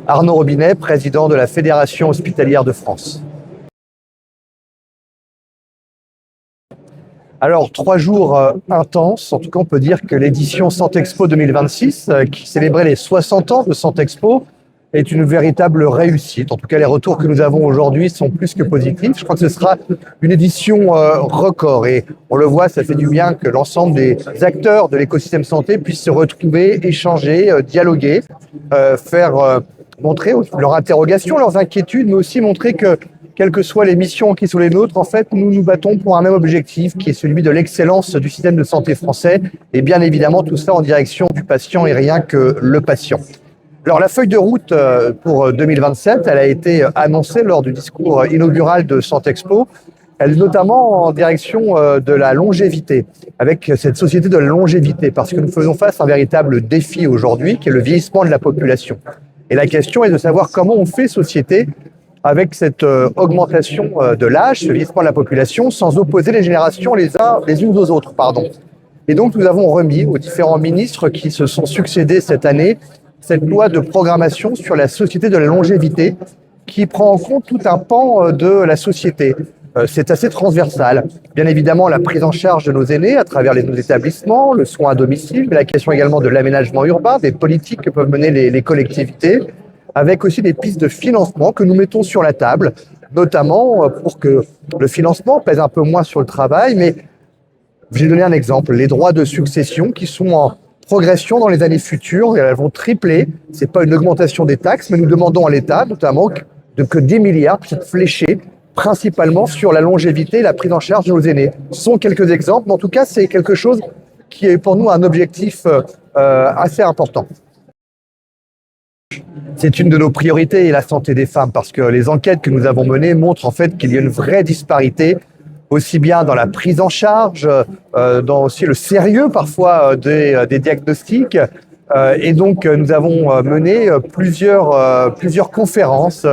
Arnaud Robinet, président de la Fédération hospitalière de France. Alors, 3 jours intenses. En tout cas, on peut dire que l'édition Santexpo 2026, qui célébrait les 60 ans de Santexpo, est une véritable réussite. En tout cas, les retours que nous avons aujourd'hui sont plus que positifs. Je crois que ce sera une édition record. Et on le voit, ça fait du bien que l'ensemble des acteurs de l'écosystème santé puissent se retrouver, échanger, dialoguer, faire montrer leurs interrogations, leurs inquiétudes, mais aussi montrer que quelles que soient les missions qui sont les nôtres, en fait, nous nous battons pour un même objectif qui est celui de l'excellence du système de santé français. Et bien évidemment, tout ça en direction du patient et rien que le patient. Alors, la feuille de route pour 2027, elle a été annoncée lors du discours inaugural de Santexpo. Elle est notamment en direction de la longévité, avec cette société de la longévité, parce que nous faisons face à un véritable défi aujourd'hui, qui est le vieillissement de la population. Et la question est de savoir comment on fait société avec cette augmentation de l'âge, ce vieillissement de la population, sans opposer les générations les unes aux autres. Et donc, nous avons remis aux différents ministres qui se sont succédés cette année cette loi de programmation sur la société de la longévité qui prend en compte tout un pan de la société. C'est assez transversal. Bien évidemment, la prise en charge de nos aînés à travers nos établissements, le soin à domicile, mais la question également de l'aménagement urbain, des politiques que peuvent mener les collectivités, avec aussi des pistes de financement que nous mettons sur la table, notamment pour que le financement pèse un peu moins sur le travail. Mais j'ai donné un exemple, les droits de succession qui sont en progression dans les années futures, et elles vont tripler. Ce n'est pas une augmentation des taxes, mais nous demandons à l'État, notamment, que 10 milliards puissent être fléchés principalement sur la longévité et la prise en charge de nos aînés. Ce sont quelques exemples, mais en tout cas, c'est quelque chose qui est pour nous un objectif assez important. C'est une de nos priorités, la santé des femmes, parce que les enquêtes que nous avons menées montrent en fait qu'il y a une vraie disparité, aussi bien dans la prise en charge, dans aussi le sérieux parfois des diagnostics. Et donc, nous avons mené plusieurs conférences,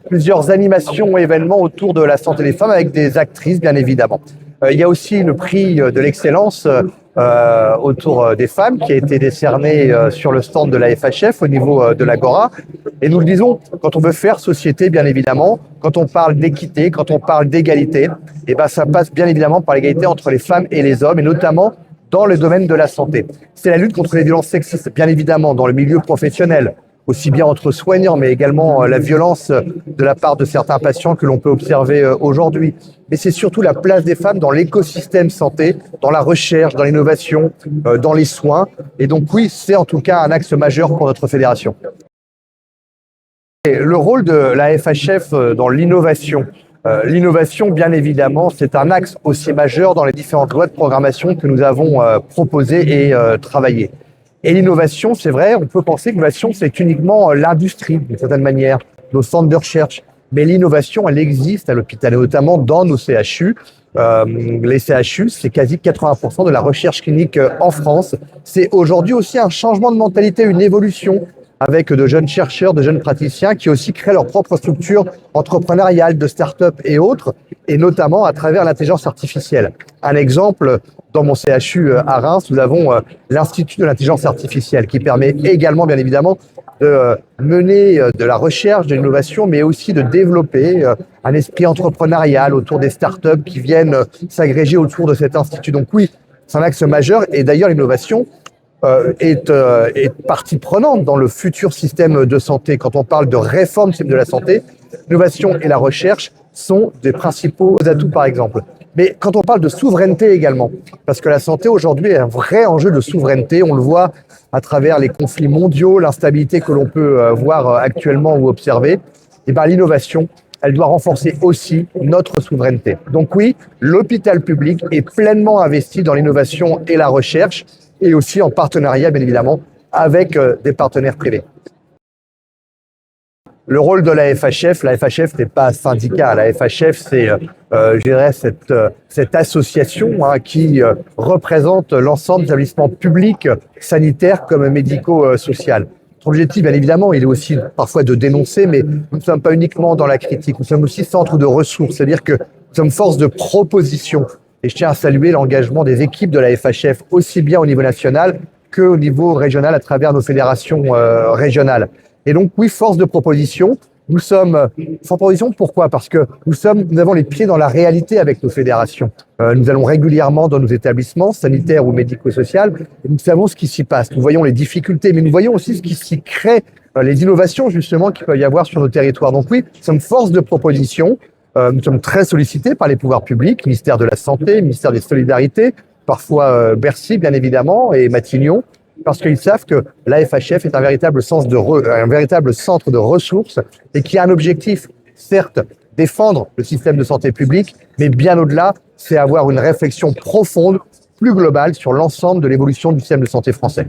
plusieurs animations, événements autour de la santé des femmes avec des actrices, bien évidemment. Il y a aussi le prix de l'excellence autour des femmes qui a été décerné sur le stand de la FHF au niveau de l'Agora. Et nous le disons, quand on veut faire société, bien évidemment, quand on parle d'équité, quand on parle d'égalité, et ben ça passe bien évidemment par l'égalité entre les femmes et les hommes, et notamment dans le domaine de la santé. C'est la lutte contre les violences sexistes, bien évidemment, dans le milieu professionnel, aussi bien entre soignants, mais également la violence de la part de certains patients que l'on peut observer aujourd'hui. Mais c'est surtout la place des femmes dans l'écosystème santé, dans la recherche, dans l'innovation, dans les soins. Et donc oui, c'est en tout cas un axe majeur pour notre fédération. Et le rôle de la FHF dans l'innovation. L'innovation, bien évidemment, c'est un axe aussi majeur dans les différentes lois de programmation que nous avons proposées et travaillées. Et l'innovation, c'est vrai, on peut penser que l'innovation, c'est uniquement l'industrie, d'une certaine manière, nos centres de recherche. Mais l'innovation, elle existe à l'hôpital, et notamment dans nos CHU. Les CHU, c'est quasi 80% de la recherche clinique en France. C'est aujourd'hui aussi un changement de mentalité, une évolution, avec de jeunes chercheurs, de jeunes praticiens qui aussi créent leur propre structure entrepreneuriale, de start-up et autres, et notamment à travers l'intelligence artificielle. Un exemple, dans mon CHU à Reims, nous avons l'Institut de l'intelligence artificielle qui permet également, bien évidemment, de mener de la recherche, de l'innovation, mais aussi de développer un esprit entrepreneurial autour des start-up qui viennent s'agréger autour de cet institut. Donc oui, c'est un axe majeur, et d'ailleurs l'innovation est partie prenante dans le futur système de santé. Quand on parle de réforme du système de la santé, l'innovation et la recherche sont des principaux atouts, par exemple. Mais quand on parle de souveraineté également, parce que la santé aujourd'hui est un vrai enjeu de souveraineté, on le voit à travers les conflits mondiaux, l'instabilité que l'on peut voir actuellement ou observer, et bien l'innovation, elle doit renforcer aussi notre souveraineté. Donc oui, l'hôpital public est pleinement investi dans l'innovation et la recherche, et aussi en partenariat, bien évidemment, avec des partenaires privés. Le rôle de la FHF n'est pas un syndicat. La FHF, c'est, je dirais, cette association qui représente l'ensemble des établissements publics, sanitaires comme médico-sociaux. Notre objectif, bien évidemment, il est aussi parfois de dénoncer, mais nous ne sommes pas uniquement dans la critique, nous sommes aussi centre de ressources, c'est-à-dire que nous sommes force de proposition. Et je tiens à saluer l'engagement des équipes de la FHF, aussi bien au niveau national qu'au niveau régional à travers nos fédérations régionales. Et donc, oui, force de proposition. Nous sommes sans proposition. Pourquoi? Parce que nous avons les pieds dans la réalité avec nos fédérations. Nous allons régulièrement dans nos établissements sanitaires ou médico-sociaux et nous savons ce qui s'y passe. Nous voyons les difficultés, mais nous voyons aussi ce qui s'y crée, les innovations justement qu'il peut y avoir sur nos territoires. Donc oui, nous sommes force de proposition. Nous sommes très sollicités par les pouvoirs publics, ministère de la Santé, ministère des Solidarités, parfois Bercy bien évidemment et Matignon, parce qu'ils savent que l'AFHF est un véritable centre de ressources et qui a un objectif, certes, défendre le système de santé publique, mais bien au-delà, c'est avoir une réflexion profonde, plus globale sur l'ensemble de l'évolution du système de santé français.